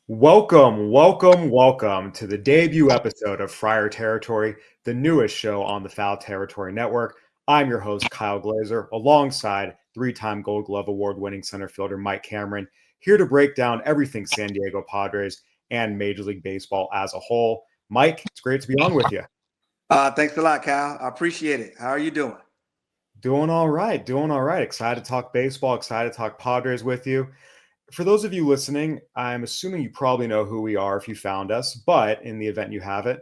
Welcome to the debut episode of Friar Territory, the newest show on the Foul Territory Network. I'm your host, Kyle Glaser, alongside three-time Gold Glove Award-winning center fielder Mike Cameron, here to break down everything San Diego Padres and Major League Baseball as a whole. Mike, it's great to be on with you. Thanks a lot, Kyle. I appreciate it. How are you doing? Doing all right, doing all right. Excited to talk baseball, excited to talk Padres with you. For those of you listening, I'm assuming you probably know who we are if you found us, but in the event you haven't,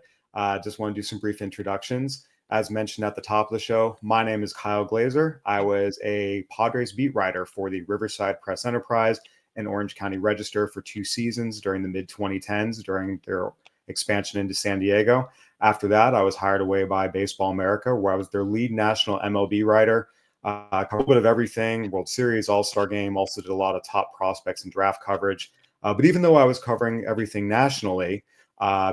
just want to do some brief introductions. As mentioned at the top of the show, my name is Kyle Glaser. I was a Padres beat writer for the Riverside Press Enterprise and Orange County Register for 2 seasons during the mid 2010s during their expansion into San Diego. After that, I was hired away by Baseball America, where I was their lead national MLB writer. Covered a little bit of everything, World Series, All-Star Game, also did a lot of top prospects and draft coverage. But even though I was covering everything nationally,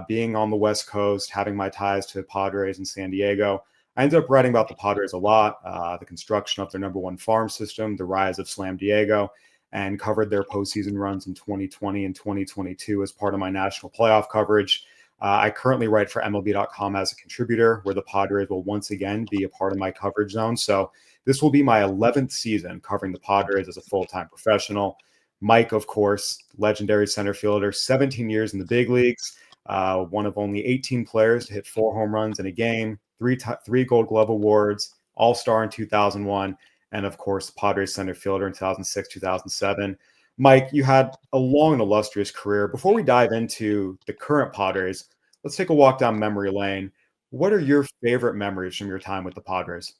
being on the West Coast, having my ties to Padres in San Diego, I ended up writing about the Padres a lot, the construction of their number one farm system, the rise of Slam Diego, and covered their postseason runs in 2020 and 2022 as part of my national playoff coverage. I currently write for MLB.com as a contributor, where the Padres will once again be a part of my coverage zone. So this will be my 11th season covering the Padres as a full-time professional. Mike, of course, legendary center fielder, 17 years in the big leagues, one of only 18 players to hit 4 home runs in a game, three Gold Glove awards, All-Star in 2001, and of course, Padres center fielder in 2006, 2007. Mike, you had a long and illustrious career. Before we dive into the current Padres, let's take a walk down memory lane. What are your favorite memories from your time with the Padres?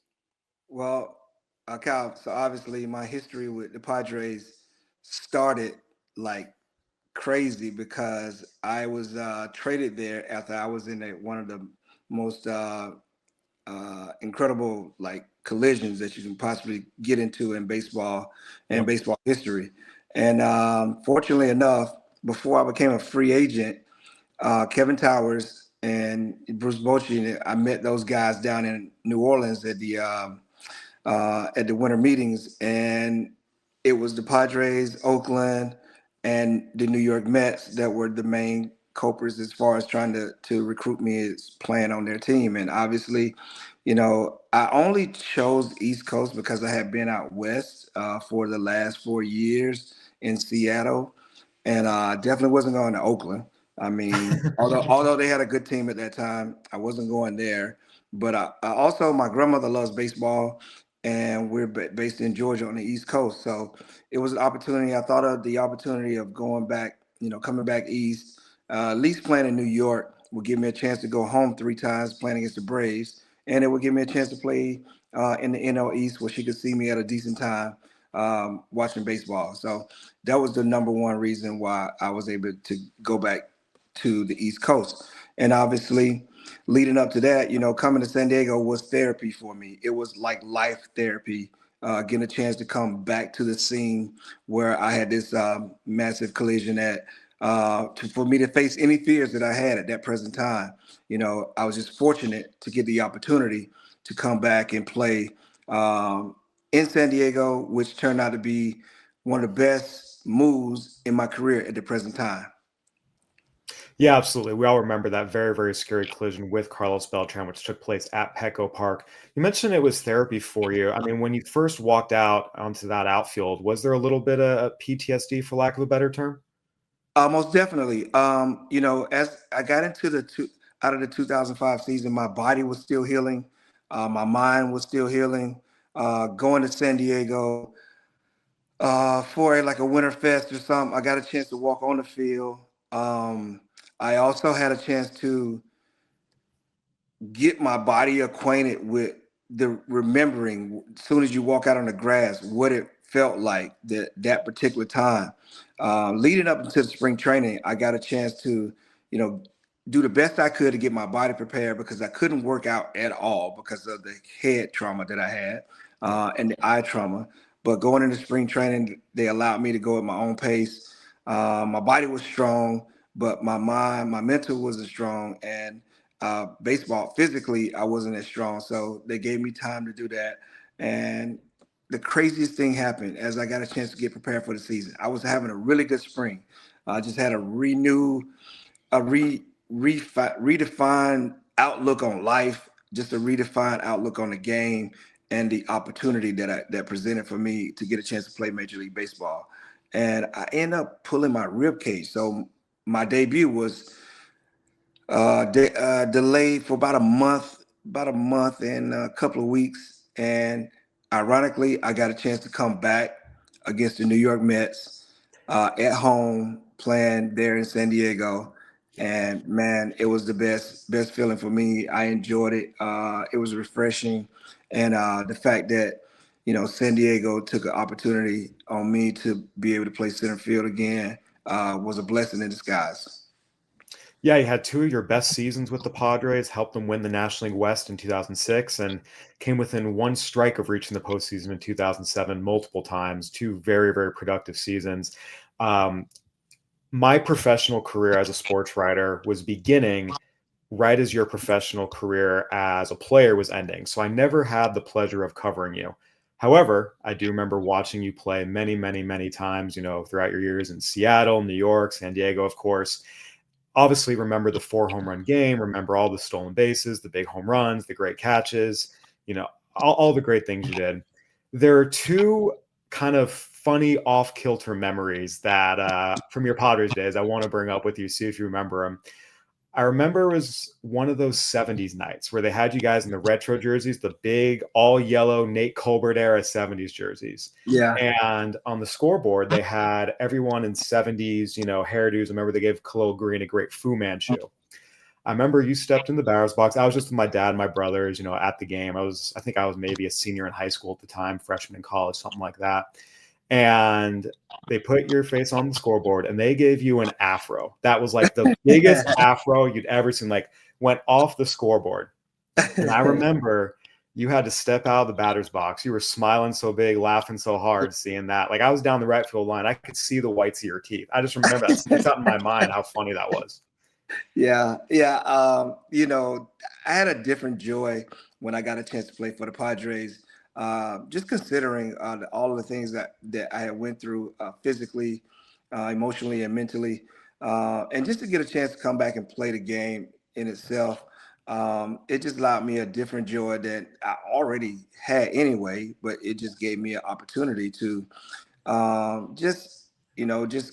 Well, Kyle, so obviously my history with the Padres started like crazy because I was traded there after I was in one of the most incredible like collisions that you can possibly get into in baseball and Yep. baseball history. And fortunately enough, before I became a free agent, Kevin Towers and Bruce Bochy, I met those guys down in New Orleans at the winter meetings, and it was the Padres, Oakland, and the New York Mets that were the main culprits as far as trying to recruit me as playing on their team. And obviously, I only chose East Coast because I had been out west for the last 4 years in Seattle, and definitely wasn't going to Oakland. I mean, although they had a good team at that time, I wasn't going there. But I also, my grandmother loves baseball, and we're based in Georgia on the East Coast. So it was an opportunity. I thought of the opportunity of going back, coming back east, at least playing in New York would give me a chance to go home 3 times playing against the Braves, and it would give me a chance to play in the NL East where she could see me at a decent time watching baseball. So that was the number one reason why I was able to go back to the East Coast. And obviously, leading up to that, coming to San Diego was therapy for me. It was like life therapy, getting a chance to come back to the scene where I had this massive collision for me to face any fears that I had at that present time. I was just fortunate to get the opportunity to come back and play in San Diego, which turned out to be one of the best moves in my career at the present time. Yeah, absolutely. We all remember that very, very scary collision with Carlos Beltran, which took place at Petco Park. You mentioned it was therapy for you. I mean, when you first walked out onto that outfield, was there a little bit of PTSD, for lack of a better term? Most definitely. As I got into out of the 2005 season, my body was still healing, my mind was still healing. Going to San Diego for like a winter fest or something, I got a chance to walk on the field. I also had a chance to get my body acquainted with the remembering as soon as you walk out on the grass what it felt like that particular time. Leading up into the spring training, I got a chance to, you know, do the best I could to get my body prepared because I couldn't work out at all because of the head trauma that I had Yeah. and the eye trauma. But going into spring training, they allowed me to go at my own pace. My body was strong, but my mind, my mental wasn't strong, and baseball physically I wasn't as strong, so they gave me time to do that. And the craziest thing happened as I got a chance to get prepared for the season. I was having a really good spring. I just had redefined outlook on life, just a redefined outlook on the game and the opportunity that presented for me to get a chance to play Major League Baseball. And I end up pulling my rib cage. So my debut was delayed for about a month and a couple of weeks. And ironically, I got a chance to come back against the New York Mets at home, playing there in San Diego. And man, it was the best feeling for me. I enjoyed it. It was refreshing, and the fact that San Diego took an opportunity on me to be able to play center field again was a blessing in disguise. Yeah, you had two of your best seasons with the Padres, helped them win the National League West in 2006, and came within one strike of reaching the postseason in 2007 multiple times. Two very, very productive seasons. Um, my professional career as a sports writer was beginning right as your professional career as a player was ending. So I never had the pleasure of covering you. However, I do remember watching you play many, many, many times, throughout your years in Seattle, New York, San Diego, of course. Obviously, remember the 4 home run game, remember all the stolen bases, the big home runs, the great catches, all the great things you did. There are two kind of funny off kilter memories that from your Padres days I want to bring up with you, see if you remember them. I remember it was one of those 70s nights where they had you guys in the retro jerseys, the big all yellow Nate Colbert era 70s jerseys. Yeah. And on the scoreboard, they had everyone in 70s, hairdos. I remember they gave Khalil Green a great Fu Manchu. I remember you stepped in the batter's box. I was just with my dad and my brothers, at the game. I think I was maybe a senior in high school at the time, freshman in college, something like that. And they put your face on the scoreboard and they gave you an afro. That was like the biggest afro you'd ever seen, like went off the scoreboard. And I remember you had to step out of the batter's box. You were smiling so big, laughing so hard, seeing that. Like I was down the right field line. I could see the whites of your teeth. I just remember that sticks out in my mind how funny that was. Yeah, yeah. I had a different joy when I got a chance to play for the Padres. Just considering all of the things that I had went through physically, emotionally, and mentally, and just to get a chance to come back and play the game in itself, it just allowed me a different joy that I already had anyway. But it just gave me an opportunity to just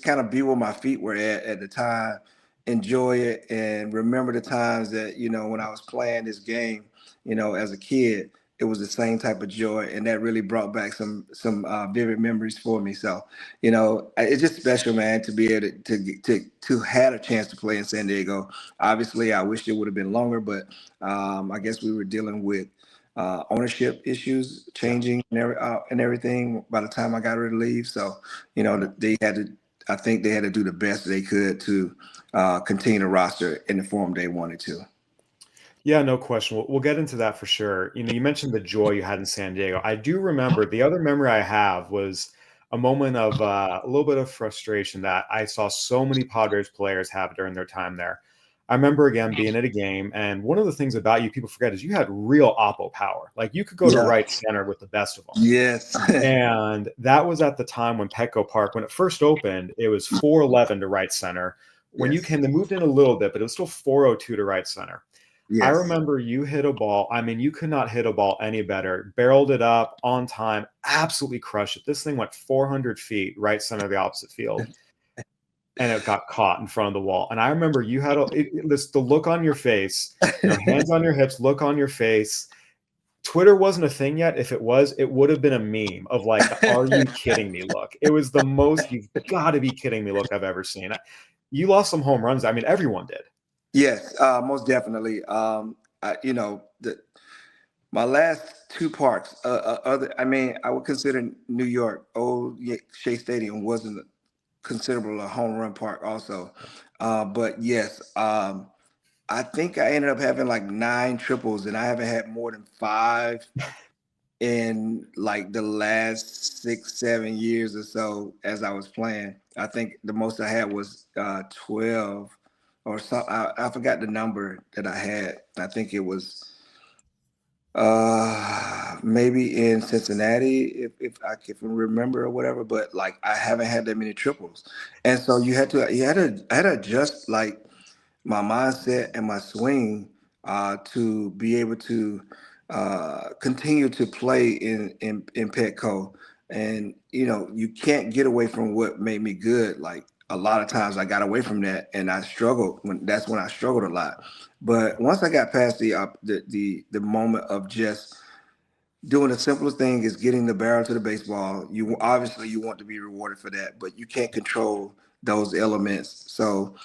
kind of be where my feet were at the time, enjoy it, and remember the times that when I was playing this game, as a kid, it was the same type of joy, and that really brought back some vivid memories for me. So, it's just special, man, to be able to had a chance to play in San Diego. Obviously, I wish it would have been longer, but I guess we were dealing with ownership issues changing and everything by the time I got ready to leave. So, they had to, I think they had to do the best they could to continue the roster in the form they wanted to. Yeah, no question. We'll get into that for sure. You mentioned the joy you had in San Diego. I do remember the other memory I have was a moment of a little bit of frustration that I saw so many Padres players have during their time there. I remember again being at a game, and one of the things about you people forget is you had real oppo power. Like you could go to Yeah. right center with the best of them. Yes. And that was at the time when Petco Park, when it first opened, it was 411 to right center. When you Yes. came, they moved in a little bit, but it was still 402 to right center. I Yes. remember you hit a ball. I mean, you could not hit a ball any better. Barreled it up on time, absolutely crushed it. This thing went 400 feet right center of the opposite field, and it got caught in front of the wall. And I remember you had the look on your face, hands on your hips, look on your face. Twitter wasn't a thing yet. If it was, it would have been a meme of like the "Are you kidding me?" look. It was the most "You've got to be kidding me" look I've ever seen. You lost some home runs. I mean, everyone did. Yes, most definitely. My last two parks, I would consider New York, old Shea Stadium wasn't considerable a home run park also. But yes, I think I ended up having like 9 triples, and I haven't had more than 5 in like the last 6, 7 years or so as I was playing. I think the most I had was 12 or so. I forgot the number that I had. I think it was Maybe in Cincinnati, if I can remember or whatever. But like, I haven't had that many triples, and so I had to adjust like my mindset and my swing to be able to continue to play in Petco. And you can't get away from what made me good. Like a lot of times, I got away from that, and I struggled that's when I struggled a lot. But once I got past the moment of just doing the simplest thing is getting the barrel to the baseball. You want to be rewarded for that, but you can't control those elements. So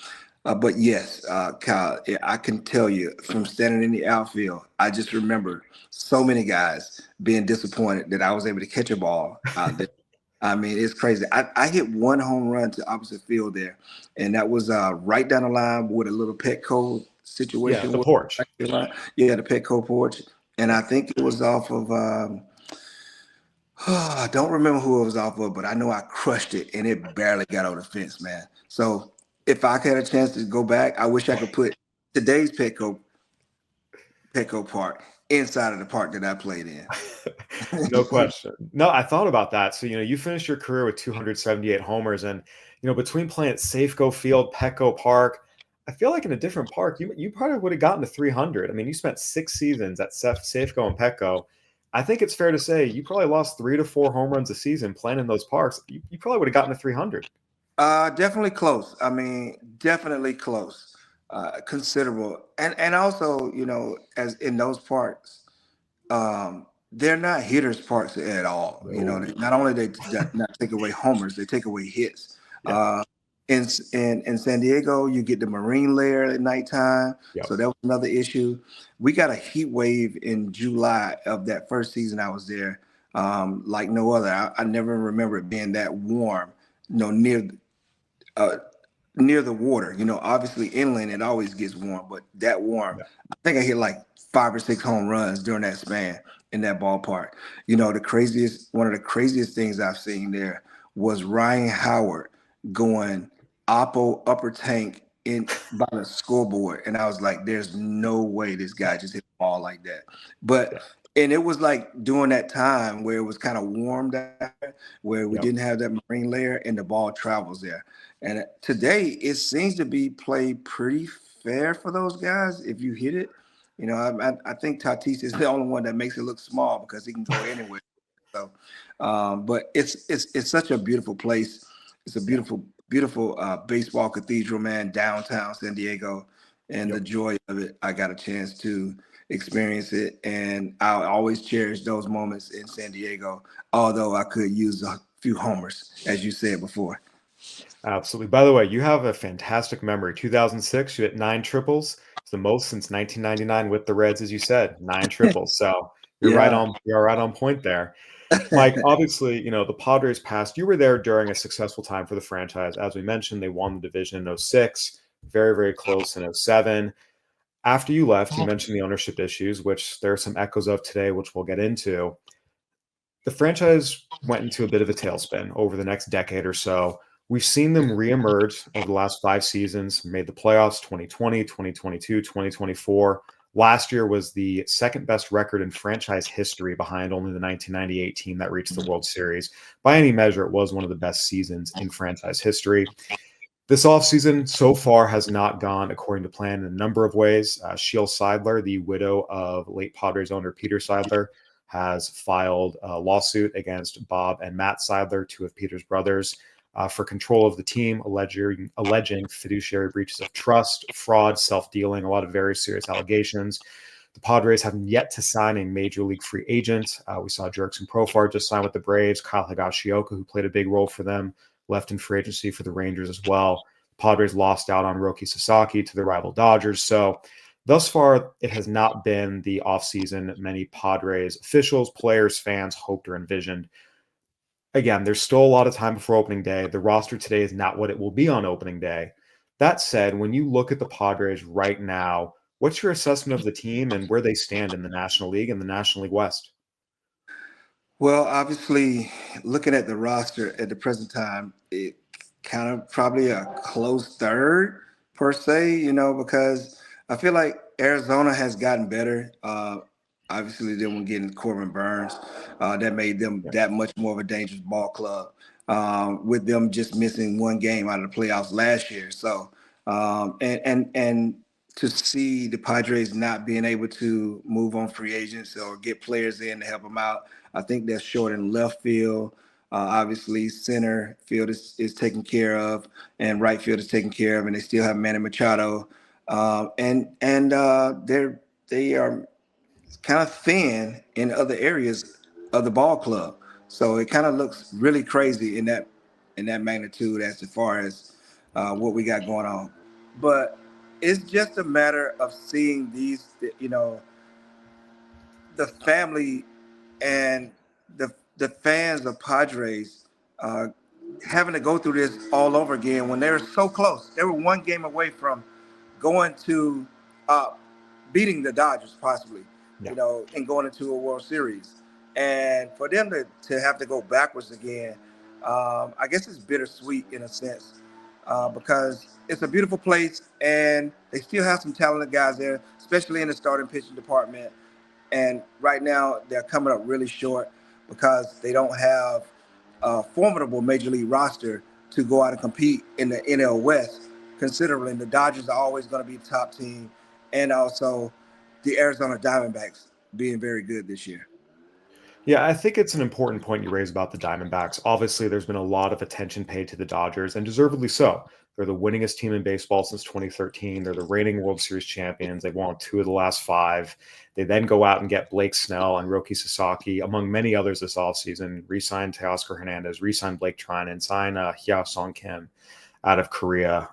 but yes, Kyle, yeah, I can tell you from standing in the outfield, I just remember so many guys being disappointed that I was able to catch a ball out there. I mean, it's crazy. I hit one home run to opposite field there, and that was right down the line with a little Petco Yeah, situation. the porch. Yeah, the Petco porch, and Yeah. I think it was off of. I don't remember who it was off of, but I know I crushed it and it barely got over the fence, man. So if I had a chance to go back, I wish I could put today's Petco Park inside of the park that I played in. No question. No, I thought about that. So, you finished your career with 278 homers, and between playing at Safeco Field, Petco Park, I feel like in a different park, you probably would have gotten to 300. I mean, you spent 6 seasons at Safeco and Petco. I think it's fair to say you probably lost 3 to 4 home runs a season playing in those parks. You probably would have gotten to 300. Definitely close. I mean, definitely close. Considerable. And also, as in those parks, they're not hitters parks at all. No. Not only they not take away homers, they take away hits. Yeah. Uh, in San Diego, you get the marine layer at nighttime, Yep. so that was another issue. We got a heat wave in July of that first season I was there, like no other. I never remember it being that warm. Uh, near the water. Obviously inland it always gets warm, but that warm. Yeah. I think I hit like 5 or 6 home runs during that span in that ballpark. One of the craziest things I've seen there was Ryan Howard going upper tank in by the scoreboard, and I was like, "There's no way this guy just hit the ball like that." But Yeah. and it was like during that time where it was kind of warm down there, where we Yep. didn't have that marine layer, and the ball travels there. And today it seems to be played pretty fair for those guys if you hit it. I think Tatis is the only one that makes it look small because he can go anywhere. So, but it's such a beautiful place. It's a Yeah. beautiful baseball cathedral, man, downtown San Diego, and the Yep. joy of it. I got a chance to experience it, and I'll always cherish those moments in San Diego. Although I could use a few homers, as you said before. Absolutely. By the way, you have a fantastic memory. 2006, you hit 9 triples. It's the most since 1999 with the Reds, as you said, 9 triples. So you're right Yeah. on. You're right on point there, Mike. Obviously, the Padres passed. You were there during a successful time for the franchise. As we mentioned, they won the division in '06, very, very close in '07. After you left, you mentioned the ownership issues, which there are some echoes of today, which we'll get into. The franchise went into a bit of a tailspin over the next decade or so. We've seen them reemerge over the last 5 seasons, made the playoffs 2020, 2022, 2024. Last year was the second best record in franchise history behind only the 1998 team that reached the World Series. By any measure, it was one of the best seasons in franchise history. This offseason so far has not gone according to plan in a number of ways. Sheel Seidler, the widow of late Padres owner Peter Seidler, has filed a lawsuit against Bob and Matt Seidler, two of Peter's brothers, for control of the team, alleging fiduciary breaches of trust, fraud, self-dealing, a lot of very serious allegations. The Padres have yet to sign a major league free agent. We saw Jurickson Profar just sign with the Braves. Kyle Higashioka, who played a big role for them, left in free agency for the Rangers as well. Padres lost out on Roki Sasaki to the rival Dodgers. So thus far, it has not been the offseason many Padres officials, players, fans hoped or envisioned. Again, there's still a lot of time before opening day. The roster today is not what it will be on opening day. That said, when you look at the Padres right now, what's your assessment of the team and where they stand in the National League and the National League West? Well, obviously, looking at the roster at the present time, it kind of probably a close third per se, because I feel like Arizona has gotten better. Obviously, they weren't getting Corbin Burns. That made them Yeah. that much more of a dangerous ball club. With them just missing one game out of the playoffs last year. So, and to see the Padres not being able to move on free agents or get players in to help them out, I think that's short in left field. Obviously, center field is taken care of, and right field is taken care of, and they still have Manny Machado, and they are kind of thin in other areas of the ball club. So it kind of looks really crazy in that magnitude as far as what we got going on. But it's just a matter of seeing these, the family and the fans of Padres uh, having to go through this all over again when they were so close. They were one game away from going to uh, beating the Dodgers possibly, Yeah. and going into a World Series. And for them to have to go backwards again, I guess it's bittersweet in a sense because it's a beautiful place and they still have some talented guys there, especially in the starting pitching department. And right now, they're coming up really short because they don't have a formidable major league roster to go out and compete in the NL West, considering the Dodgers are always going to be the top team, and also the Arizona Diamondbacks being very good this year. Yeah, I think it's an important point you raise about the Diamondbacks. Obviously, there's been a lot of attention paid to the Dodgers, and deservedly so. They're the winningest team in baseball since 2013. They're the reigning World Series champions. They've won 2 of the last 5. They then go out and get Blake Snell and Roki Sasaki, among many others this offseason, re-sign Teoscar Hernandez, re-sign Blake Trinan, sign Hyun Sung Kim out of Korea.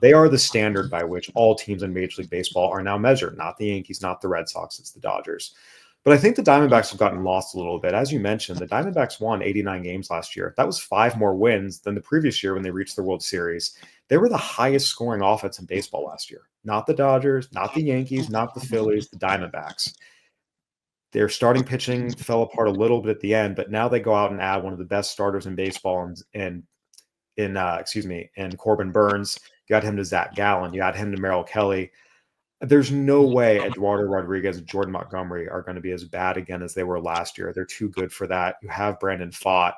They are the standard by which all teams in Major League Baseball are now measured, not the Yankees, not the Red Sox, it's the Dodgers. But I think the Diamondbacks have gotten lost a little bit. As you mentioned, the Diamondbacks won 89 games last year. That was 5 more wins than the previous year when they reached the World Series. They were the highest scoring offense in baseball last year. Not the Dodgers, not the Yankees, not the Phillies, the Diamondbacks. Their starting pitching fell apart a little bit at the end, but now they go out and add one of the best starters in baseball in Corbin Burns. You add him to Zach Gallen. You add him to Merrill Kelly. There's no way Eduardo Rodriguez and Jordan Montgomery are going to be as bad again as they were last year. They're too good for that. You have Brandon Pfaadt.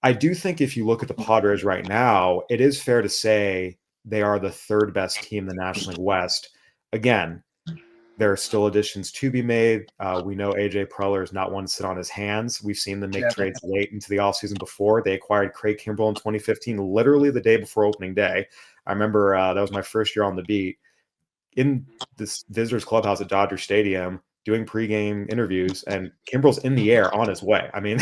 I do think if you look at the Padres right now, it is fair to say they are the third best team in the National League West. Again, there are still additions to be made. We know AJ Preller is not one to sit on his hands. We've seen them make Yeah. trades late into the offseason before. They acquired Craig Kimbrell in 2015, literally the day before opening day. I remember that was my first year on the beat in this visitors clubhouse at Dodger Stadium doing pregame interviews, and Kimbrel's in the air on his way. I mean,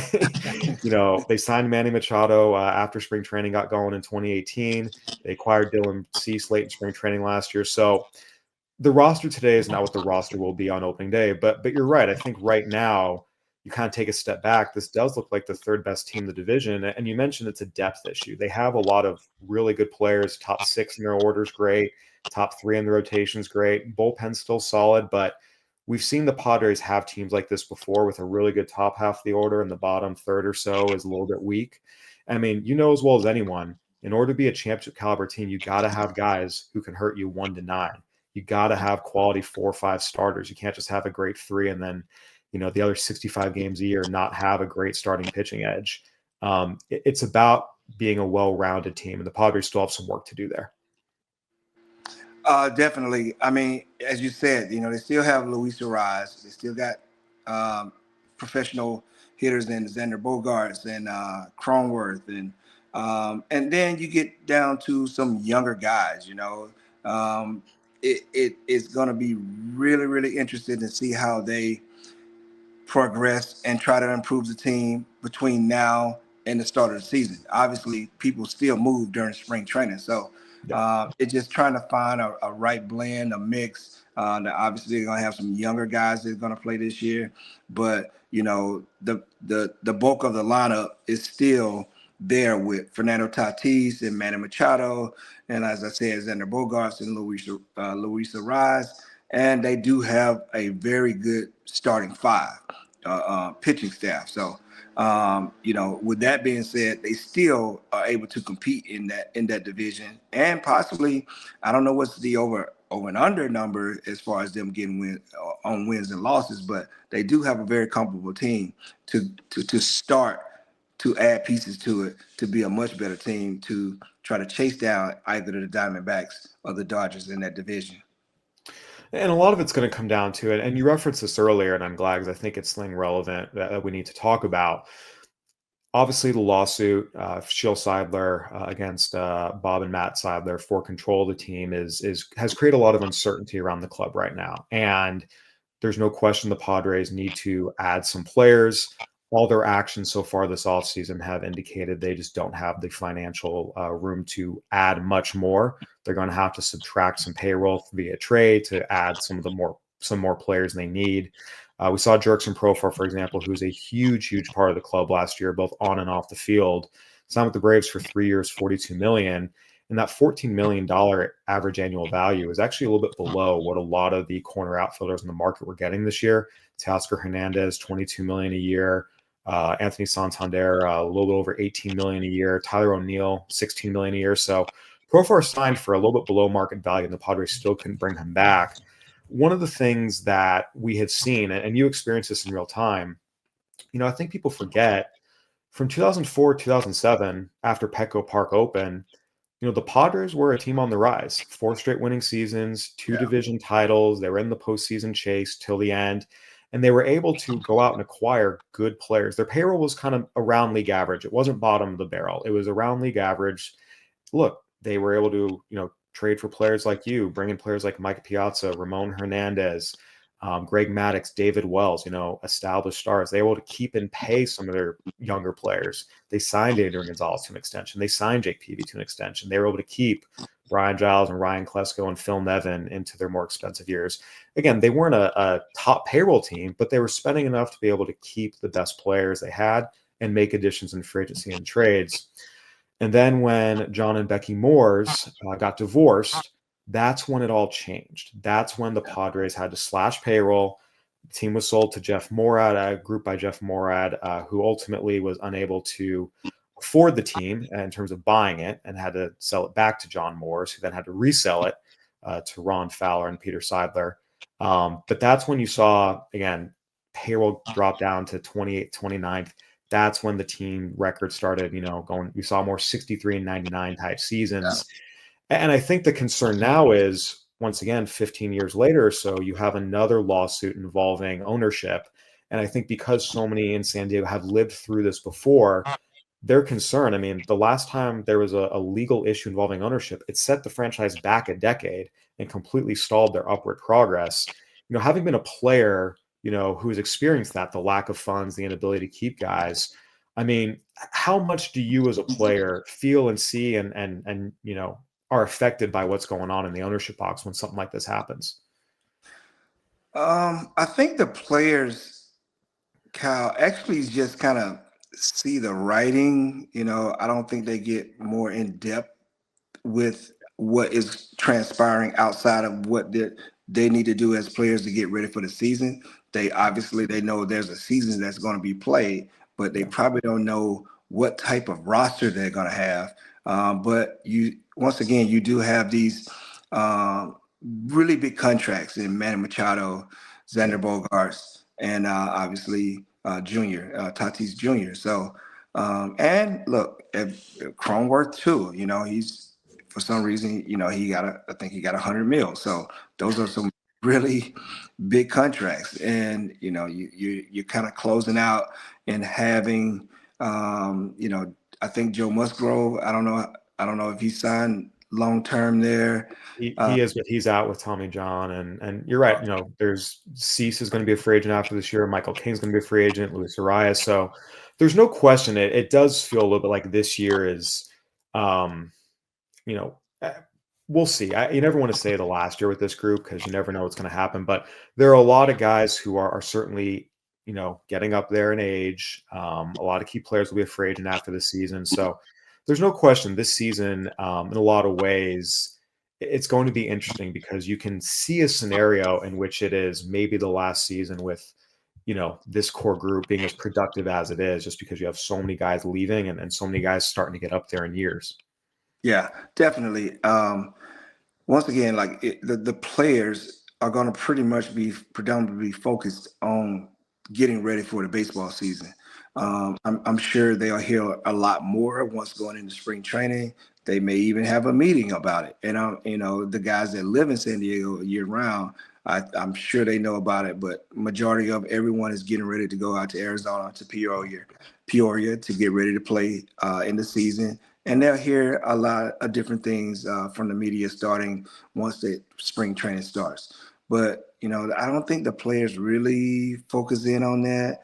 they signed Manny Machado after spring training got going in 2018. They acquired Dylan Cease late in spring training last year. So the roster today is not what the roster will be on opening day. But you're right. I think right now you kind of take a step back. This does look like the third best team in the division. And you mentioned it's a depth issue. They have a lot of really good players. Top 6 in their order is great. Top 3 in the rotation is great. Bullpen's still solid, but we've seen the Padres have teams like this before with a really good top half of the order, and the bottom third or so is a little bit weak. I mean, you know as well as anyone, in order to be a championship caliber team, you got to have guys who can hurt you 1 to 9. You got to have quality 4 or 5 starters. You can't just have a great 3 and then, the other 65 games a year not have a great starting pitching edge. It's about being a well-rounded team, and the Padres still have some work to do there. Definitely. I mean, as you said, they still have Luis Ariz. They still got professional hitters in Xander Bogaerts and Cronworth, and then you get down to some younger guys. It's going to be really, really interesting to see how they progress and try to improve the team between now and the start of the season. Obviously, people still move during spring training, so Yeah. it's just trying to find a right blend, a mix. Obviously, they're gonna have some younger guys that are gonna play this year, but the bulk of the lineup is still there with Fernando Tatis and Manny Machado, and as I said, Xander Bogaerts and Luis Ariz, and they do have a very good starting 5 pitching staff. So With that being said, they still are able to compete in that division, and possibly, I don't know what's the over and under number as far as them getting on wins and losses, but they do have a very comparable team to start to add pieces to it to be a much better team to try to chase down either the Diamondbacks or the Dodgers in that division. And a lot of it's going to come down to it. And you referenced this earlier, and I'm glad because I think it's something relevant that we need to talk about. Obviously, the lawsuit, Sheel Seidler against Bob and Matt Seidler for control of the team has created a lot of uncertainty around the club right now. And there's no question the Padres need to add some players. All their actions so far this offseason have indicated they just don't have the financial room to add much more. They're going to have to subtract some payroll via trade to add some more players they need. We saw Jurickson Profar, for example, who's a huge part of the club last year, both on and off the field. Signed with the Braves for 3 years, $42 million. And that $14 million average annual value is actually a little bit below what a lot of the corner outfielders in the market were getting this year. Teoscar Hernandez, $22 million a year. Anthony Santander, a little bit over $18 million a year. Tyler O'Neill, $16 million a year. So Profar signed for a little bit below market value, and the Padres still couldn't bring him back. One of the things that we have seen, and you experience this in real time, I think people forget from 2004, 2007, after Petco Park opened, the Padres were a team on the rise. 4 straight winning seasons, 2 division titles. They were in the postseason chase till the end, and they were able to go out and acquire good players. Their payroll was kind of around league average. It wasn't bottom of the barrel. It was around league average. Look, they were able to, trade for players like you, bring in players like Mike Piazza, Ramon Hernandez, Greg Maddux, David Wells, established stars. They were able to keep and pay some of their younger players. They signed Adrian Gonzalez to an extension. They signed Jake Peavy to an extension. They were able to keep Ryan Giles and Ryan Klesko and Phil Nevin into their more expensive years. Again, they weren't a top payroll team, but they were spending enough to be able to keep the best players they had and make additions in free agency and trades. And then when John and Becky Moores got divorced, that's when it all changed. That's when the Padres had to slash payroll. The team was sold to Jeff Morad, a group by Jeff Morad, who ultimately was unable to afford the team in terms of buying it and had to sell it back to John Moores, who then had to resell it to Ron Fowler and Peter Seidler. But that's when you saw, again, payroll drop down to 28th, 29th. That's when the team record started, going. We saw more 63 and 99 type seasons. Yeah. And I think the concern now is, once again, 15 years later or so, you have another lawsuit involving ownership. And I think because so many in San Diego have lived through this before, they're concerned. I mean, the last time there was a legal issue involving ownership, it set the franchise back a decade and completely stalled their upward progress. Having been a player, who's experienced that, the lack of funds, the inability to keep guys. I mean, how much do you as a player feel and see and are affected by what's going on in the ownership box when something like this happens? I think the players, Kyle, actually just kind of see the writing. I don't think they get more in depth with what is transpiring outside of what they need to do as players to get ready for the season. They know there's a season that's going to be played, but they probably don't know what type of roster they're going to have. But once again, you do have these really big contracts in Manny Machado, Xander Bogaerts, and obviously Junior, Tatis Jr. So, and look, Cronenworth too. He's, for some reason, I think he got 100 mil. So those are some really big contracts, and you're kind of closing out and having, I think Joe Musgrove. I don't know if he signed long term there. He is, but he's out with Tommy John, and you're right. There's Cease is going to be a free agent after this year. Michael King's going to be a free agent. Luis Arias. So there's no question. It does feel a little bit like this year is. We'll see. You never want to say the last year with this group because you never know what's going to happen. But there are a lot of guys who are certainly, getting up there in age. A lot of key players will be a free agent after the season. So there's no question this season, in a lot of ways, it's going to be interesting because you can see a scenario in which it is maybe the last season with, this core group being as productive as it is, just because you have so many guys leaving and so many guys starting to get up there in years. Yeah, definitely. Once again, like the players are going to pretty much be predominantly focused on getting ready for the baseball season. I'm sure they'll hear a lot more once going into spring training. They may even have a meeting about it. And the guys that live in San Diego year round, I'm sure they know about it. But majority of everyone is getting ready to go out to Arizona, to Peoria to get ready to play in the season. And they'll hear a lot of different things from the media starting once the spring training starts. But, I don't think the players really focus in on that,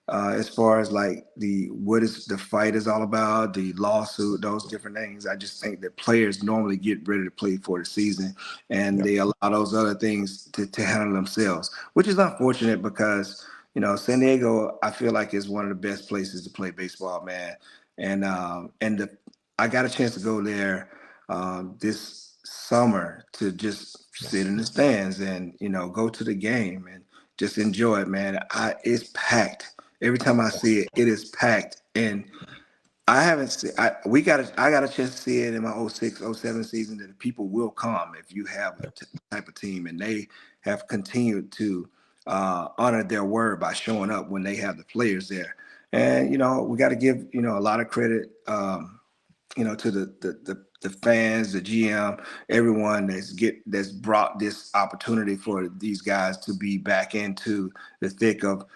as far as like what is the fight is all about, the lawsuit, those different things. I just think that players normally get ready to play for the season and they allow those other things to handle themselves, which is unfortunate because, San Diego, I feel like is one of the best places to play baseball, man. And I got a chance to go there this summer to just sit in the stands and go to the game and just enjoy it, man. It's packed. Every time I see it, it is packed. And I haven't seen. I got a chance to see it in my '06, '07 season that people will come if you have a type of team, and they have continued to honor their word by showing up when they have the players there. And we got to give a lot of credit, to the fans, the GM, everyone that's brought this opportunity for these guys to be back into the thick of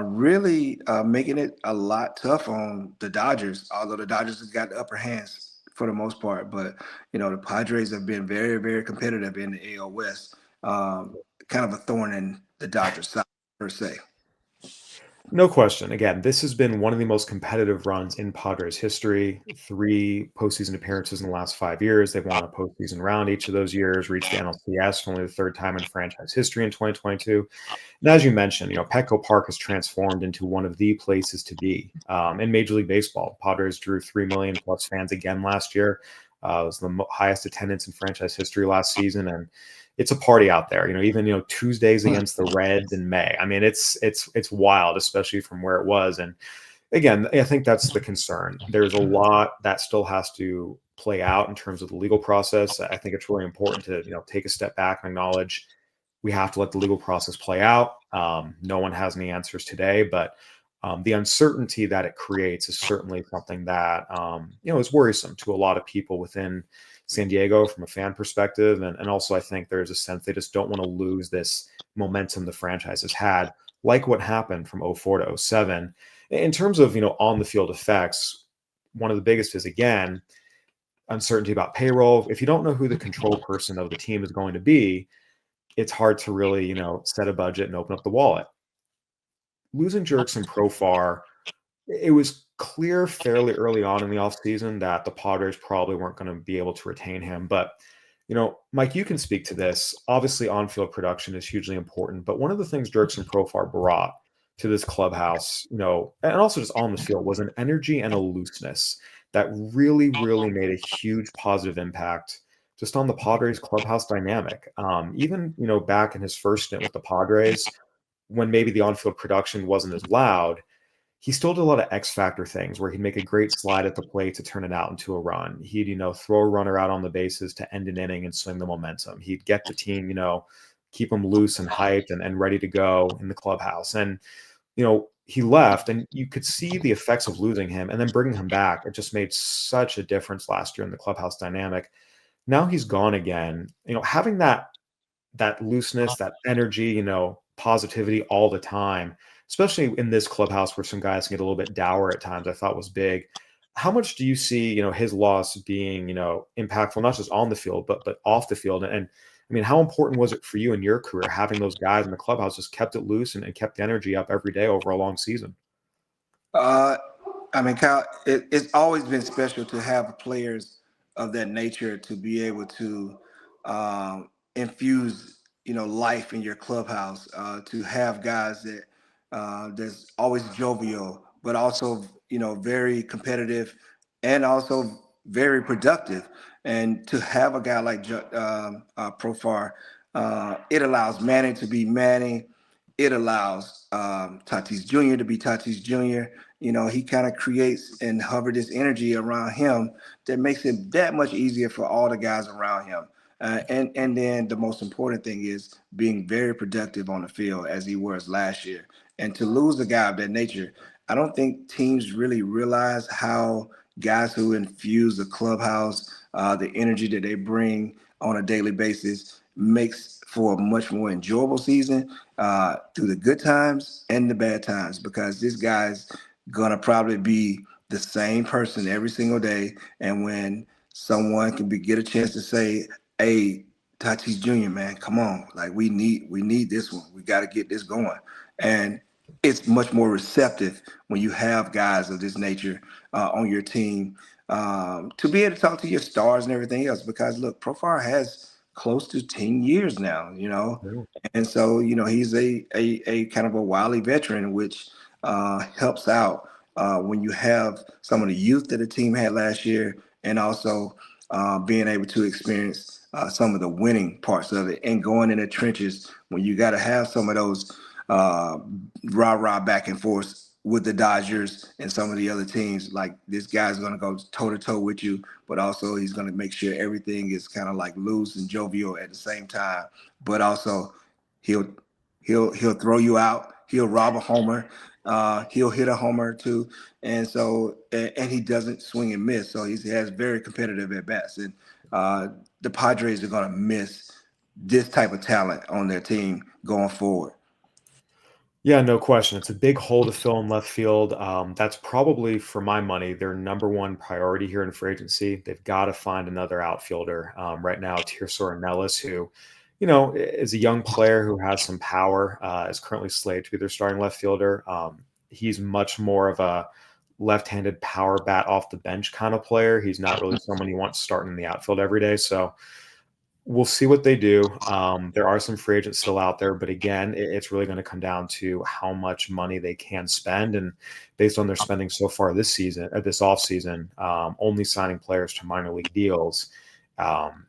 really making it a lot tough on the Dodgers, although the Dodgers have got the upper hands for the most part. But, the Padres have been very, very competitive in the AL West, kind of a thorn in the Dodgers side, per se. No question. Again, this has been one of the most competitive runs in Padres history. 3 postseason appearances in the last 5 years. They've won a postseason round each of those years, reached the NLCS for only the 3rd time in franchise history in 2022. And as you mentioned, Petco Park has transformed into one of the places to be in Major League Baseball. Padres drew 3 million plus fans again last year. It was the highest attendance in franchise history last season, and it's a party out there. Even Tuesdays against the Reds in May. I mean, it's wild, especially from where it was. And again, I think that's the concern. There's a lot that still has to play out in terms of the legal process. I think it's really important to take a step back and acknowledge we have to let the legal process play out. No one has any answers today, but the uncertainty that it creates is certainly something that is worrisome to a lot of people within San Diego from a fan perspective. And also I think there's a sense they just don't want to lose this momentum the franchise has had, like what happened from '04 to '07. In terms of, on the field effects, one of the biggest is, again, uncertainty about payroll. If you don't know who the control person of the team is going to be, it's hard to really, set a budget and open up the wallet. Losing Jurickson Profar, it was clear fairly early on in the offseason that the Padres probably weren't going to be able to retain him. But, Mike, you can speak to this. Obviously, on-field production is hugely important. But one of the things Jurickson Profar brought to this clubhouse, and also just on the field, was an energy and a looseness that really, really made a huge positive impact just on the Padres clubhouse dynamic. Even, back in his first stint with the Padres, when maybe the on-field production wasn't as loud, he still did a lot of X factor things where he'd make a great slide at the plate to turn it out into a run. He'd, throw a runner out on the bases to end an inning and swing the momentum. He'd get the team, keep them loose and hyped and ready to go in the clubhouse. And, he left and you could see the effects of losing him and then bringing him back. It just made such a difference last year in the clubhouse dynamic. Now he's gone again, having that looseness, that energy, positivity all the time, especially in this clubhouse where some guys can get a little bit dour at times, I thought was big. How much do you see, his loss being, impactful, not just on the field, but off the field? And I mean, how important was it for you in your career having those guys in the clubhouse just kept it loose and kept the energy up every day over a long season? Uh, I mean, Kyle, it's always been special to have players of that nature to be able to infuse, life in your clubhouse. To have guys that's always jovial, but also, very competitive, and also very productive. And to have a guy like Profar, it allows Manning to be Manning. it allows Tatis Jr. to be Tatis Jr. He kind of creates and hover this energy around him that makes it that much easier for all the guys around him. And then the most important thing is being very productive on the field as he was last year. And to lose a guy of that nature, I don't think teams really realize how guys who infuse the clubhouse, the energy that they bring on a daily basis makes for a much more enjoyable season through the good times and the bad times, because this guy's gonna probably be the same person every single day. And when someone get a chance to say, "Hey, Tatis Jr., man, come on! Like we need this one. We got to get this going." And it's much more receptive when you have guys of this nature on your team to be able to talk to your stars and everything else. Because look, Profar has close to 10 years now, and so he's a kind of a wily veteran, which helps out when you have some of the youth that the team had last year, and also being able to experience some of the winning parts of it and going in the trenches when you got to have some of those uh, rah-rah back and forth with the Dodgers and some of the other teams. Like, this guy's going to go toe-to-toe with you, but also he's going to make sure everything is kind of like loose and jovial at the same time. But also he'll he'll throw you out. He'll rob a homer. He'll hit a homer too. And so and he doesn't swing and miss. So he has very competitive at bats. And uh, the Padres are going to miss this type of talent on their team going forward. Yeah, no question. It's a big hole to fill in left field. That's probably, for my money, their number one priority here in free agency. They've got to find another outfielder. Right now, Tirso Nellis, who, is a young player who has some power, is currently slated to be their starting left fielder. He's much more of a left-handed power bat off the bench kind of player. He's not really someone you want starting in the outfield every day. So we'll see what they do. There are some free agents still out there, but again, it's really going to come down to how much money they can spend. And based on their spending so far this season, this offseason, only signing players to minor league deals,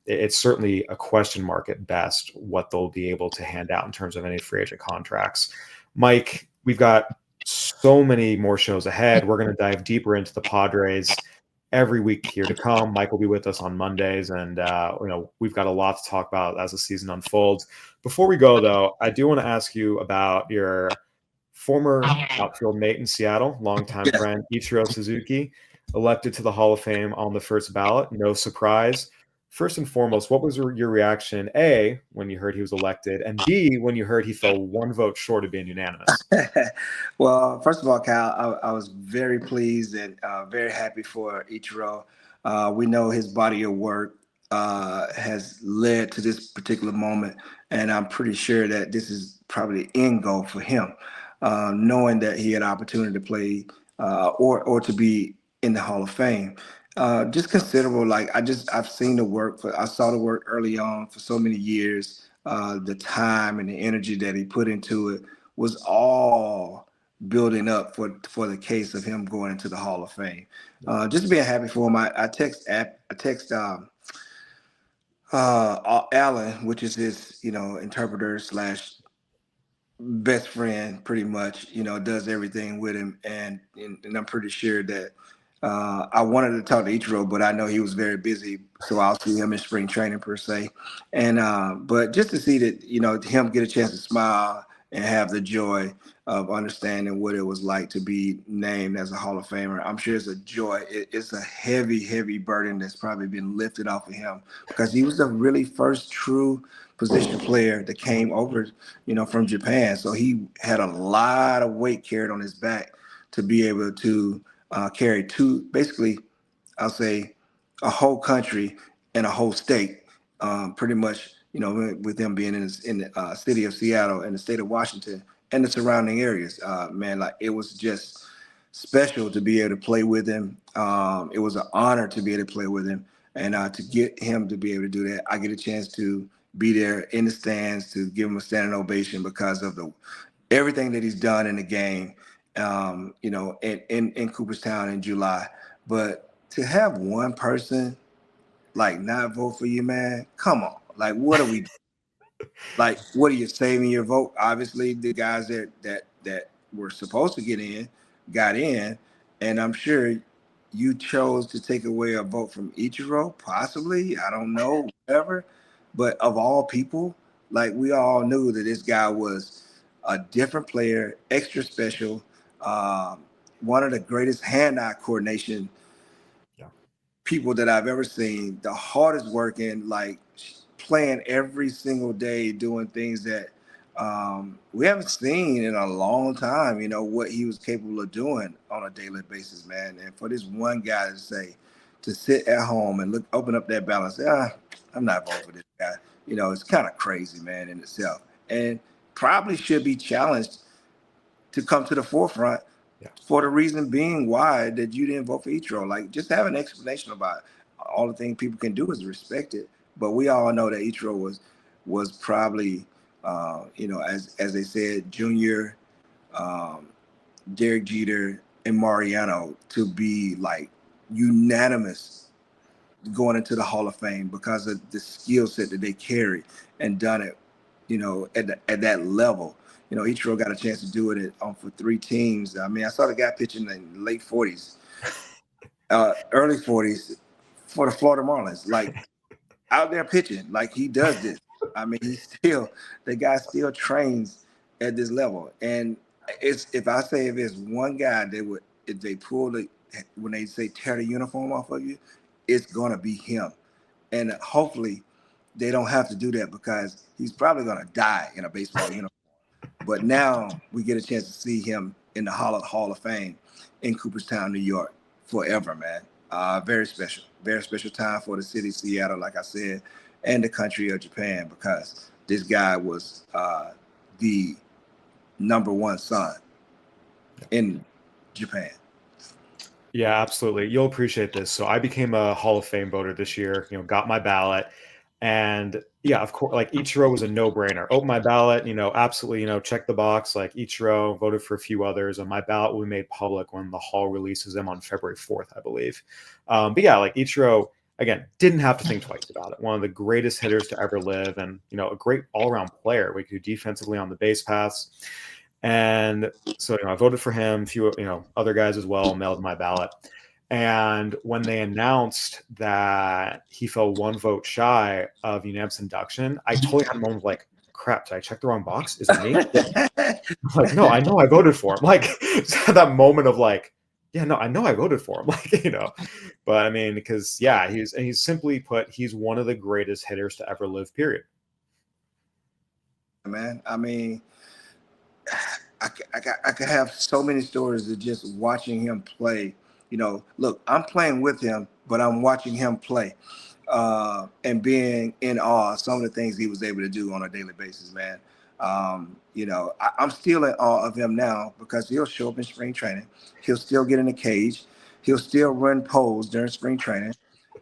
it's certainly a question mark at best what they'll be able to hand out in terms of any free agent contracts. Mike, we've got so many more shows ahead. We're going to dive deeper into the Padres every week here to come. Mike will be with us on Mondays, and we've got a lot to talk about as the season unfolds. Before we go, though, I do want to ask you about your former outfield mate in Seattle, longtime Yeah. friend Ichiro Suzuki, elected to the Hall of Fame on the first ballot. No surprise. First and foremost, what was your reaction, A, when you heard he was elected, and B, when you heard he fell one vote short of being unanimous? Well, first of all, Kyle, I was very pleased and very happy for Ichiro. We know his body of work has led to this particular moment, and I'm pretty sure that this is probably the end goal for him, knowing that he had an opportunity to play or to be in the Hall of Fame. Just considerable. Like, I've seen the work. I saw the work early on for so many years. The time and the energy that he put into it was all building up for the case of him going into the Hall of Fame. Just being happy for him. I text Alan, which is his interpreter slash best friend, pretty much. Does everything with him, and I'm pretty sure that I wanted to talk to Ichiro, but I know he was very busy, so I'll see him in spring training per se. And but just to see that him get a chance to smile and have the joy of understanding what it was like to be named as a Hall of Famer, I'm sure it's a joy. It's a heavy, heavy burden that's probably been lifted off of him, because he was the really first true position player that came over, from Japan. So he had a lot of weight carried on his back to be able to carry two, basically, I'll say, a whole country and a whole state, pretty much, with them being in the city of Seattle and the state of Washington and the surrounding areas. Man, like, it was just special to be able to play with him. It was an honor to be able to play with him, and to get him to be able to do that. I get a chance to be there in the stands to give him a standing ovation because of the everything that he's done in the game, in Cooperstown in July. But to have one person like not vote for you, man, come on. Like, what are we doing? Like, what are you saving your vote? Obviously, the guys that were supposed to get in got in, and I'm sure you chose to take away a vote from Ichiro, possibly. I don't know, whatever. But of all people, like we all knew that this guy was a different player, extra special, um, one of the greatest hand-eye coordination Yeah. people that I've ever seen, the hardest working, like playing every single day, doing things that we haven't seen in a long time, you know, what he was capable of doing on a daily basis, man. And for this one guy to say, to sit at home and look, open up that balance, I'm not voting for this guy. You know, it's kind of crazy, man, in itself. And probably should be challenged to come to the forefront Yeah. for the reason being why that you didn't vote for Ichiro. Like, just have an explanation about it. All the thing people can do is respect it. But we all know that Ichiro was probably, you know, as they said, Junior, um, Derek Jeter, and Mariano to be like unanimous going into the Hall of Fame because of the skill set that they carry and done it, you know, at that level. You know, Ichiro got a chance to do it for three teams. I mean, I saw the guy pitching in the late 40s, early 40s for the Florida Marlins, like out there pitching, like he does this. I mean, the guy still trains at this level. And it's, if I say if it's one guy they would, if they pull the, when they say tear the uniform off of you, it's going to be him. And hopefully they don't have to do that because he's probably going to die in a baseball uniform. But now we get a chance to see him in the Hall of Fame in Cooperstown, New York, forever, man. Very special time for the city of Seattle, like I said, and the country of Japan, because this guy was the number one son in Japan. Yeah, absolutely. You'll appreciate this. So I became a Hall of Fame voter this year, got my ballot. And yeah, of course, like Ichiro was a no-brainer. Open my ballot, absolutely, check the box. Like Ichiro, voted for a few others, and my ballot will be made public when the Hall releases them on February 4th, I believe. But yeah, like Ichiro, again, didn't have to think twice about it. One of the greatest hitters to ever live, and a great all-around player. We could do defensively on the base paths. And so, I voted for him, a few, other guys as well, mailed my ballot. And when they announced that he fell one vote shy of unanimous induction, I totally had a moment of like, crap, did I check the wrong box? Is it me? Like, no, I know I voted for him. Like, that moment of like, yeah, no, I know I voted for him. Like, but I mean, because yeah, he's simply put, he's one of the greatest hitters to ever live, period. Man, I mean, I could have so many stories of just watching him play. Look, I'm playing with him, but I'm watching him play and being in awe of some of the things he was able to do on a daily basis, man. I'm still in awe of him now because he'll show up in spring training. He'll still get in the cage. He'll still run poles during spring training.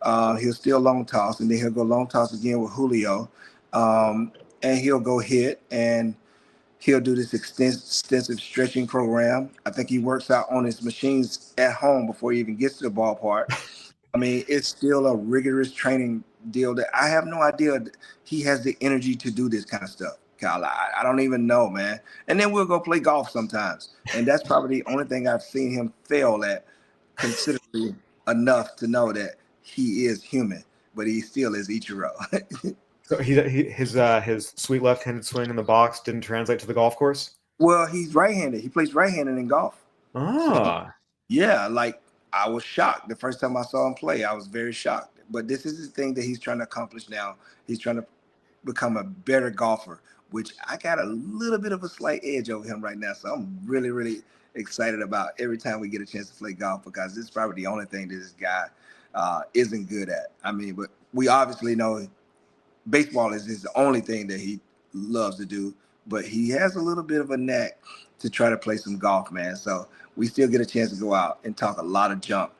He'll still long toss, and then he'll go long toss again with Julio. And he'll go hit, and he'll do this extensive stretching program. I think he works out on his machines at home before he even gets to the ballpark. I mean, it's still a rigorous training deal that I have no idea he has the energy to do this kind of stuff, Kyle. I don't even know, man. And then we'll go play golf sometimes. And that's probably the only thing I've seen him fail at considerably enough to know that he is human, but he still is Ichiro. So his sweet left-handed swing in the box didn't translate to the golf course? Well, he's right-handed. He plays right-handed in golf. So, Ah. yeah, like I was shocked the first time I saw him play. I was very shocked. But this is the thing that he's trying to accomplish now. He's trying to become a better golfer, which I got a little bit of a slight edge over him right now. So I'm really, really excited about every time we get a chance to play golf, because this is probably the only thing that this guy isn't good at. I mean, but we obviously know baseball is the only thing that he loves to do, but he has a little bit of a knack to try to play some golf, man. So we still get a chance to go out and talk a lot of junk.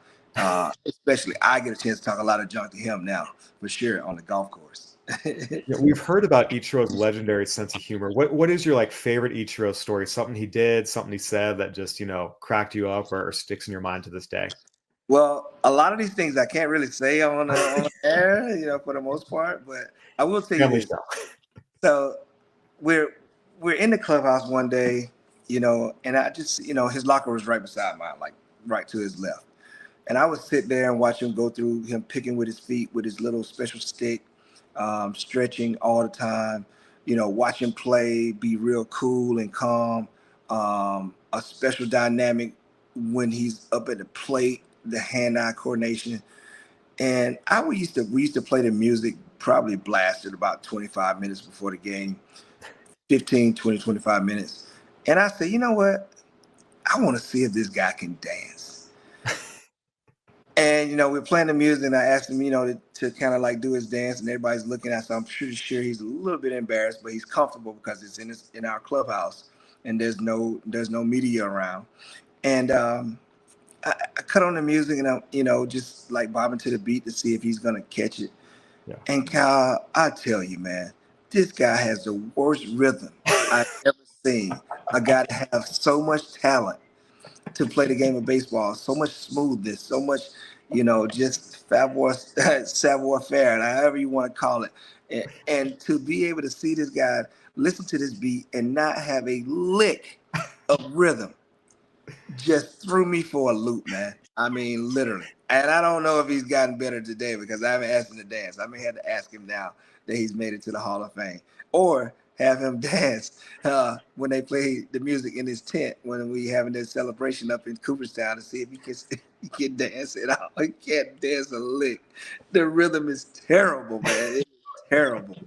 Especially I get a chance to talk a lot of junk to him now, for sure, on the golf course. Yeah, we've heard about Ichiro's legendary sense of humor. What is your favorite Ichiro story? Something he did, something he said that just cracked you up or sticks in your mind to this day? Well, a lot of these things I can't really say on the air, for the most part. But I will tell you Family this: show. So we're in the clubhouse one day, and I just, his locker was right beside mine, like right to his left. And I would sit there and watch him go through him picking with his feet with his little special stick, stretching all the time, watch him play, be real cool and calm. A special dynamic when he's up at the plate, the hand-eye coordination. And we used to play the music probably blasted about 25 minutes before the game, 15, 20, 25 minutes. And I said, you know what? I want to see if this guy can dance. And, we're playing the music, and I asked him, to kind of like do his dance, and everybody's looking at, so I'm pretty sure he's a little bit embarrassed, but he's comfortable because it's in our clubhouse, and there's no media around. And I cut on the music, and I'm, just like bobbing to the beat to see if he's going to catch it. Yeah. And Kyle, I tell you, man, this guy has the worst rhythm I've ever seen. A guy to have so much talent to play the game of baseball, so much smoothness, so much, just savoir faire, however you want to call it. And to be able to see this guy listen to this beat and not have a lick of rhythm just threw me for a loop, man. I mean, literally. And I don't know if he's gotten better today because I haven't asked him to dance. I may have to ask him now that he's made it to the Hall of Fame, or have him dance when they play the music in his tent when we having this celebration up in Cooperstown to see if he can dance it out. He can't dance a lick. The rhythm is terrible, man. It's terrible.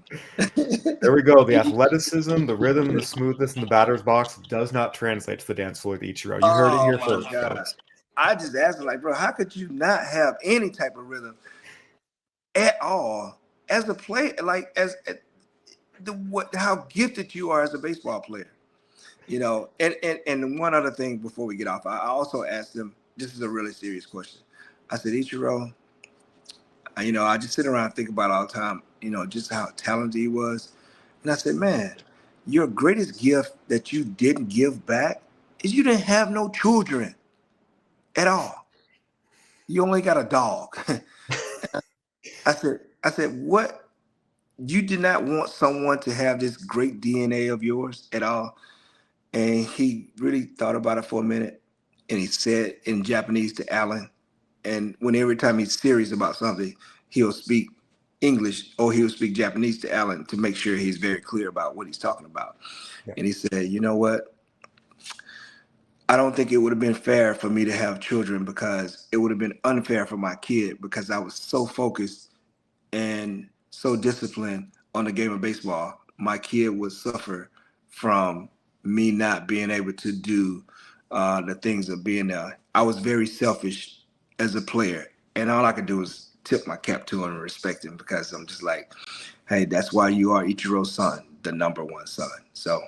There we go. The athleticism, the rhythm, and the smoothness in the batter's box does not translate to the dance floor of Ichiro. You heard it here first, folks. I just asked him, like, bro, how could you not have any type of rhythm at all as a player? Like, how gifted you are as a baseball player, And one other thing before we get off, I also asked him. This is a really serious question. I said, Ichiro, I just sit around and think about all the time, just how talented he was. And I said, man, your greatest gift that you didn't give back is you didn't have no children at all. You only got a dog. I said, what? You did not want someone to have this great DNA of yours at all? And he really thought about it for a minute, and he said in Japanese to Alan. And every time he's serious about something, he'll speak English or he'll speak Japanese to Alan to make sure he's very clear about what he's talking about. Yeah. And he said, you know what? I don't think it would have been fair for me to have children because it would have been unfair for my kid because I was so focused and so disciplined on the game of baseball. My kid would suffer from me not being able to do the things of being there. I was very selfish as a player, and all I could do was tip my cap to him and respect him because I'm just like, hey, that's why you are Ichiro's son, the number one son. So,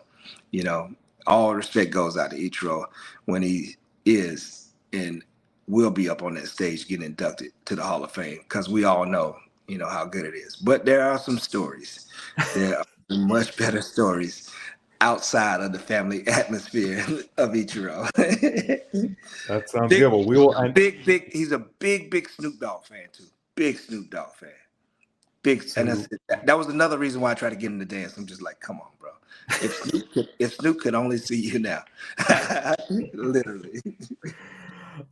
all respect goes out to Ichiro when he is and will be up on that stage getting inducted to the Hall of Fame because we all know, how good it is. But there are some stories. There are much better stories outside of the family atmosphere of Ichiro. That sounds good. Well, we will end. He's a big Snoop Dogg fan too. Big Snoop Dogg fan. And that was another reason why I tried to get him to dance. I'm just like, come on, bro. If Snoop could only see you now, literally.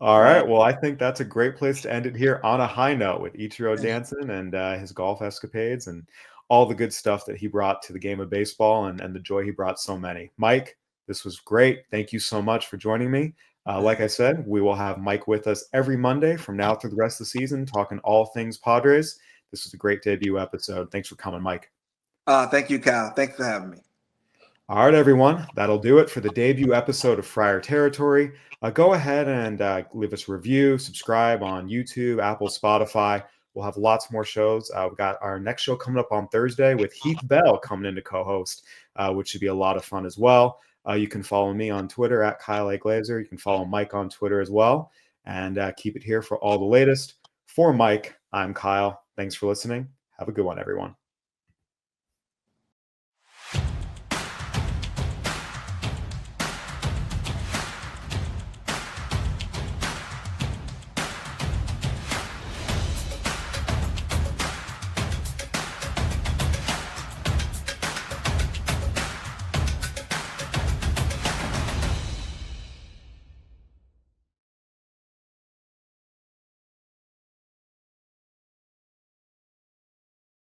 All right. Well, I think that's a great place to end it here on a high note with Ichiro dancing and his golf escapades and all the good stuff that he brought to the game of baseball and the joy he brought so many. Mike, this was great. Thank you so much for joining me. Like I said, we will have Mike with us every Monday from now through the rest of the season, talking all things Padres. This was a great debut episode. Thanks for coming, Mike. Thank you, Kyle. Thanks for having me. All right, everyone. That'll do it for the debut episode of Friar Territory. Go ahead and leave us a review, subscribe on YouTube, Apple, Spotify. We'll have lots more shows. We've got our next show coming up on Thursday with Heath Bell coming in to co-host, which should be a lot of fun as well. You can follow me on Twitter at Kyle A. Glaser. You can follow Mike on Twitter as well. And keep it here for all the latest. For Mike, I'm Kyle. Thanks for listening. Have a good one, everyone.